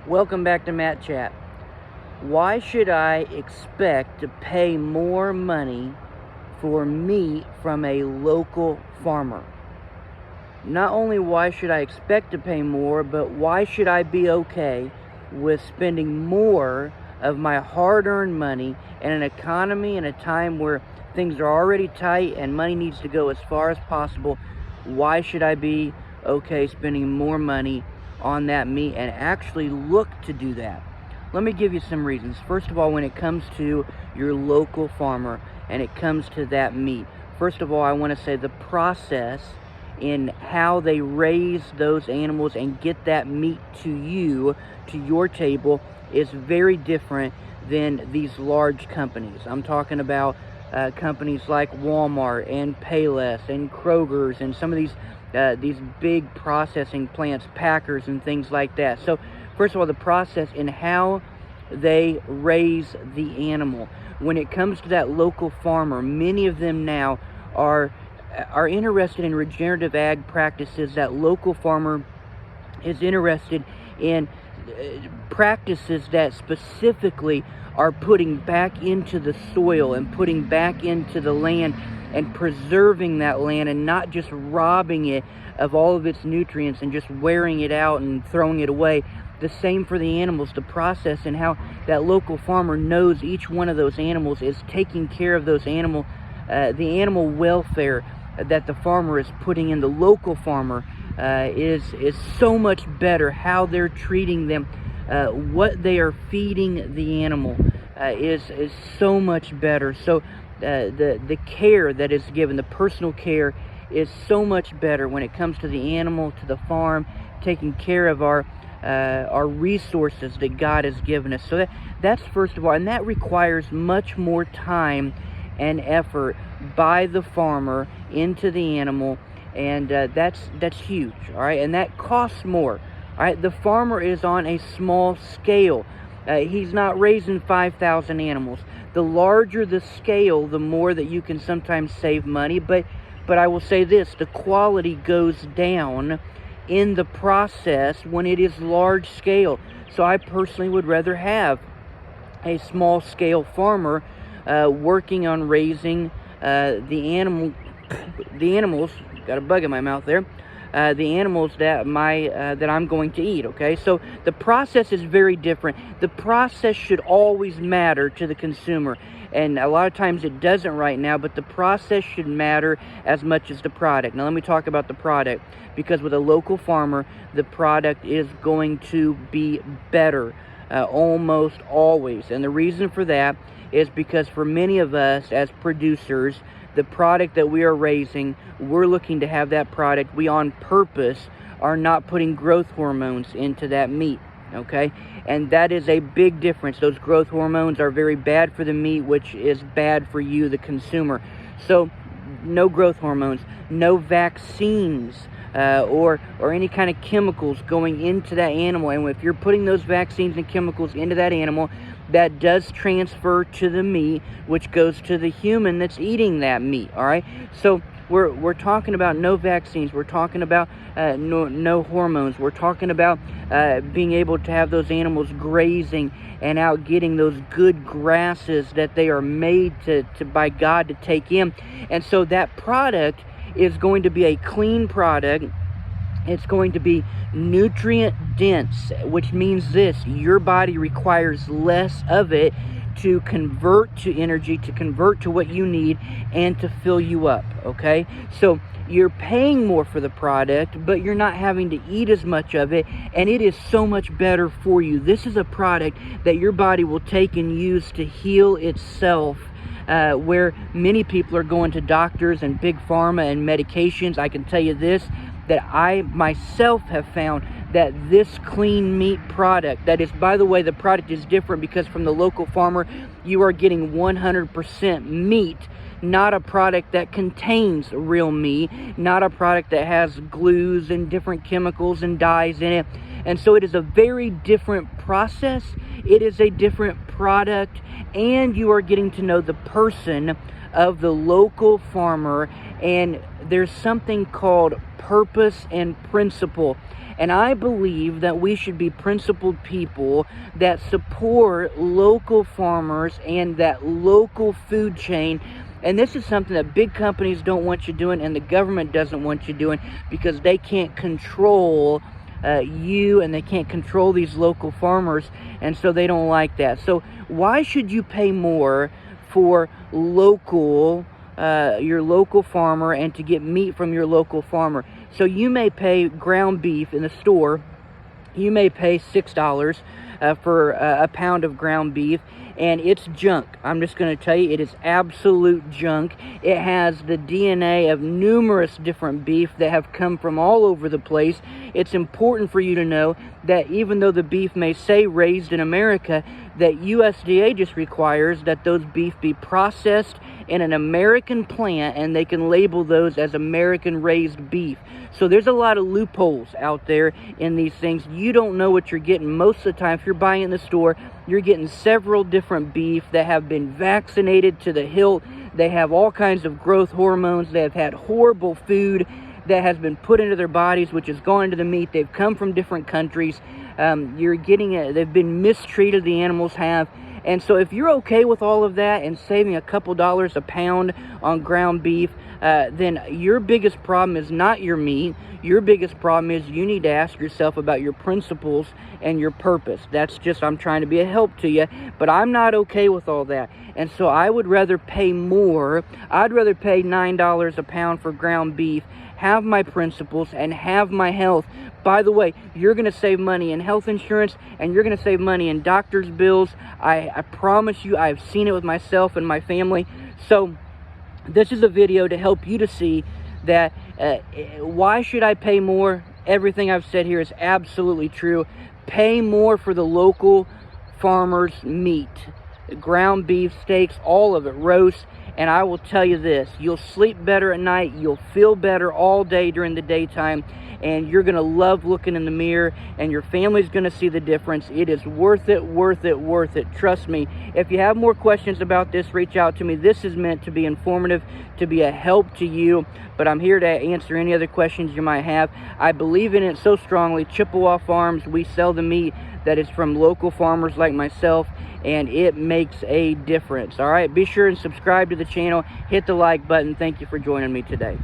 Welcome back to Matt Chat. Why should I expect to pay more money for meat from a local farmer? Not only why should I expect to pay more, but why should I be okay with spending more of my hard-earned money in an economy in a time where things are already tight and money needs to go as far as possible? Why should I be okay spending more money on that meat and actually look to do that? Let me give you some reasons. First of all, when it comes to your local farmer and it comes to that meat, first of all, I want to say the process in how they raise those animals and get that meat to you, to your table, is very different than these large companies. I'm talking about companies like Walmart and Payless and Kroger's and some of these big processing plants, Packers and things like that. So first of all, the process in how they raise the animal. When it comes to that local farmer, many of them now are interested in regenerative ag practices. That local farmer is interested in practices that specifically are putting back into the soil and putting back into the land and preserving that land and not just robbing it of all of its nutrients and just wearing it out and throwing it away. The same for the animals, the process and how that local farmer knows each one of those animals is taking care of those the animal welfare that the farmer is putting in. The local farmer is so much better. How they're treating them, what they are feeding the animal is so much better. So the care that is given, the personal care, is so much better when it comes to the animal, to the farm, taking care of our resources that God has given us. So that's first of all, and that requires much more time and effort by the farmer into the animal, and that's huge. All right, and that costs more. All right, the farmer is on a small scale. He's not raising 5,000 animals. The larger the scale, the more that you can sometimes save money. But I will say this: the quality goes down in the process when it is large scale. So I personally would rather have a small scale farmer working on raising the animals. Got a bug in my mouth there. The animals that I'm going to eat. Okay, so the process is very different. The process should always matter to the consumer, and a lot of times it doesn't right now, but the process should matter as much as the product. Now let me talk about the product, because with a local farmer, the product is going to be better almost always. And the reason for that is because for many of us as producers, the product that we are raising, we're looking to have that product. We on purpose are not putting growth hormones into that meat, okay? And that is a big difference. Those growth hormones are very bad for the meat, which is bad for you, the consumer. So no growth hormones, no vaccines, or any kind of chemicals going into that animal. And if you're putting those vaccines and chemicals into that animal, that does transfer to the meat, which goes to the human that's eating that meat. All right, so we're talking about no vaccines. We're talking about no hormones. We're talking about being able to have those animals grazing and out getting those good grasses that they are made to by God to take in. And so that product is going to be a clean product. It's going to be nutrient dense, which means this: your body requires less of it to convert to energy, to convert to what you need, and to fill you up, okay? So you're paying more for the product, but you're not having to eat as much of it, and it is so much better for you. This is a product that your body will take and use to heal itself. Where many people are going to doctors and big pharma and medications, I can tell you this, that I myself have found that this clean meat product, that is, by the way, the product is different because from the local farmer, you are getting 100% meat, not a product that contains real meat, not a product that has glues and different chemicals and dyes in it. And so it is a very different process. It is a different product, and you are getting to know the person of the local farmer, and there's something called purpose and principle. And I believe that we should be principled people that support local farmers and that local food chain. And this is something that big companies don't want you doing, and the government doesn't want you doing, because they can't control you, and they can't control these local farmers, and so they don't like that. So why should you pay more for your local farmer and to get meat from your local farmer? So you may pay ground beef in the store. You may pay $6 for a pound of ground beef, and it's junk. I'm just going to tell you, it is absolute junk. It has the DNA of numerous different beef that have come from all over the place. It's important for you to know that even though the beef may say raised in America, that USDA just requires that those beef be processed in an American plant, and they can label those as American raised beef. So there's a lot of loopholes out there in these things. You don't know what you're getting most of the time. If you're buying in the store, you're getting several different beef that have been vaccinated to the hilt. They have all kinds of growth hormones. They have had horrible food that has been put into their bodies, which has gone into the meat. They've come from different countries. They've been mistreated, the animals have. And so if you're okay with all of that and saving a couple dollars a pound on ground beef, then your biggest problem is not your meat. Your biggest problem is you need to ask yourself about your principles and your purpose. That's just, I'm trying to be a help to you, but I'm not okay with all that. And so I would rather pay more. I'd rather pay $9 a pound for ground beef, have my principles, and have my health. By the way, you're going to save money in health insurance, and you're going to save money in doctor's bills. I promise you, I've seen it with myself and my family. So this is a video to help you to see that why should I pay more? Everything I've said here is absolutely true. Pay more for the local farmers' meat, ground beef, steaks, all of it, roast. And I will tell you this, you'll sleep better at night, you'll feel better all day during the daytime, and you're going to love looking in the mirror, and your family's going to see the difference. It is worth it, worth it, worth it. Trust me. If you have more questions about this, reach out to me. This is meant to be informative, to be a help to you, but I'm here to answer any other questions you might have. I believe in it so strongly. Chippewa Farms, we sell the meat that is from local farmers like myself, and it makes a difference. All right, be sure and subscribe to the channel, hit the like button. Thank you for joining me today.